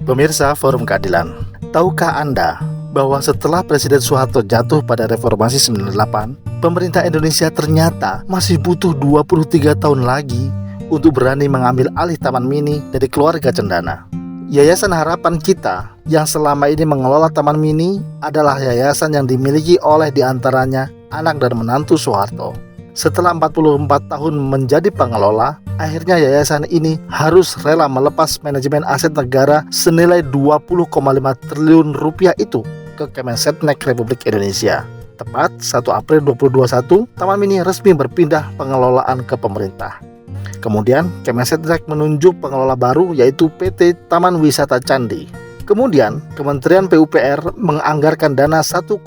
Pemirsa Forum Keadilan, tahukah Anda bahwa setelah Presiden Soeharto jatuh pada Reformasi 98, pemerintah Indonesia ternyata masih butuh 23 tahun lagi untuk berani mengambil alih Taman Mini dari keluarga Cendana. Yayasan Harapan Kita yang selama ini mengelola Taman Mini adalah yayasan yang dimiliki oleh diantaranya anak dan menantu Soeharto. Setelah 44 tahun menjadi pengelola, akhirnya yayasan ini harus rela melepas manajemen aset negara senilai 20,5 triliun rupiah itu ke Kemensetnek Republik Indonesia. Tepat 1 April 2021, Taman Mini resmi berpindah pengelolaan ke pemerintah. Kemudian Kemensetnek menunjuk pengelola baru yaitu PT Taman Wisata Candi. Kemudian Kementerian PUPR menganggarkan dana 1,13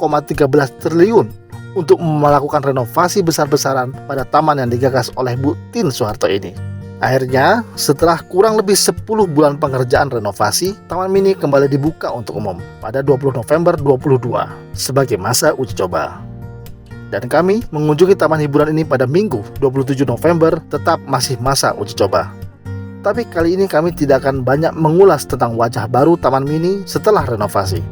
triliun untuk melakukan renovasi besar-besaran pada taman yang digagas oleh Bu Tien Soeharto ini. Akhirnya, setelah kurang lebih 10 bulan pengerjaan renovasi, Taman Mini kembali dibuka untuk umum pada 20 November 2022 sebagai masa uji coba. Dan kami mengunjungi taman hiburan ini pada Minggu 27 November tetap masih masa uji coba. Tapi kali ini kami tidak akan banyak mengulas tentang wajah baru Taman Mini setelah renovasi.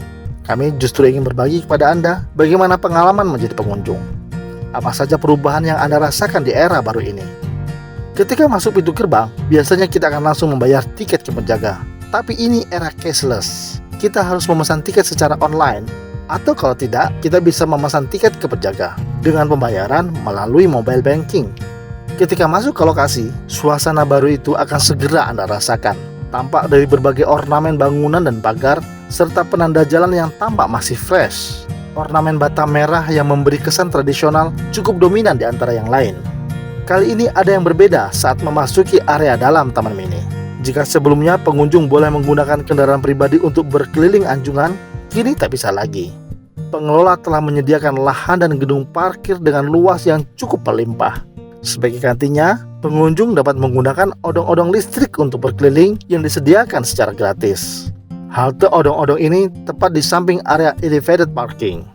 Kami justru ingin berbagi kepada Anda bagaimana pengalaman menjadi pengunjung. Apa saja perubahan yang Anda rasakan di era baru ini. Ketika masuk pintu gerbang, biasanya kita akan langsung membayar tiket ke penjaga. Tapi ini era cashless. Kita harus memesan tiket secara online. Atau kalau tidak, kita bisa memesan tiket ke penjaga dengan pembayaran melalui mobile banking. Ketika masuk ke lokasi, suasana baru itu akan segera Anda rasakan. Tampak dari berbagai ornamen bangunan dan pagar, serta penanda jalan yang tampak masih fresh. Ornamen bata merah yang memberi kesan tradisional cukup dominan di antara yang lain. Kali ini ada yang berbeda saat memasuki area dalam Taman Mini. Jika sebelumnya pengunjung boleh menggunakan kendaraan pribadi untuk berkeliling anjungan, kini tak bisa lagi. Pengelola telah menyediakan lahan dan gedung parkir dengan luas yang cukup melimpah. Sebagai gantinya, pengunjung dapat menggunakan odong-odong listrik untuk berkeliling yang disediakan secara gratis. Halte odong-odong ini tepat di samping area elevated parking.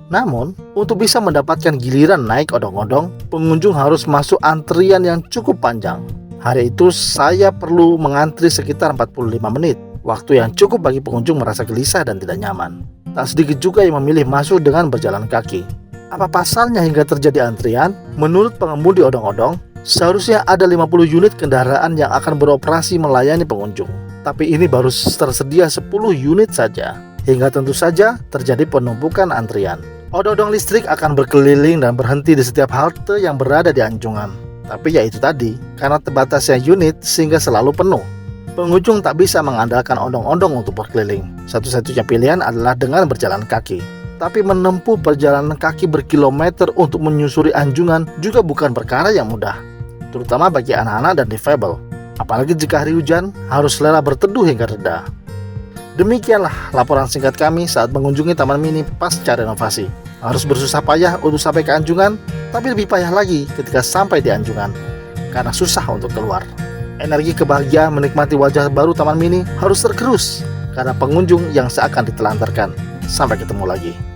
Namun, untuk bisa mendapatkan giliran naik odong-odong, pengunjung harus masuk antrian yang cukup panjang. Hari itu saya perlu mengantri sekitar 45 menit, waktu yang cukup bagi pengunjung merasa gelisah dan tidak nyaman. Tak sedikit juga yang memilih masuk dengan berjalan kaki. Apa pasalnya hingga terjadi antrian? Menurut pengemudi odong-odong, seharusnya ada 50 unit kendaraan yang akan beroperasi melayani pengunjung. Tapi ini baru tersedia 10 unit saja, hingga tentu saja terjadi penumpukan antrian. Odong-odong listrik akan berkeliling dan berhenti di setiap halte yang berada di anjungan. Tapi ya itu tadi, karena terbatasnya unit sehingga selalu penuh. Pengunjung tak bisa mengandalkan odong-odong untuk berkeliling. Satu-satunya pilihan adalah dengan berjalan kaki. Tapi menempuh perjalanan kaki berkilometer untuk menyusuri anjungan juga bukan perkara yang mudah, terutama bagi anak-anak dan difabel. Apalagi jika hari hujan, harus rela berteduh hingga reda. Demikianlah laporan singkat kami saat mengunjungi Taman Mini pasca renovasi. Harus bersusah payah untuk sampai ke anjungan, tapi lebih payah lagi ketika sampai di anjungan, karena susah untuk keluar. Energi kebahagiaan menikmati wajah baru Taman Mini harus tergerus, karena pengunjung yang seakan ditelantarkan. Sampai ketemu lagi.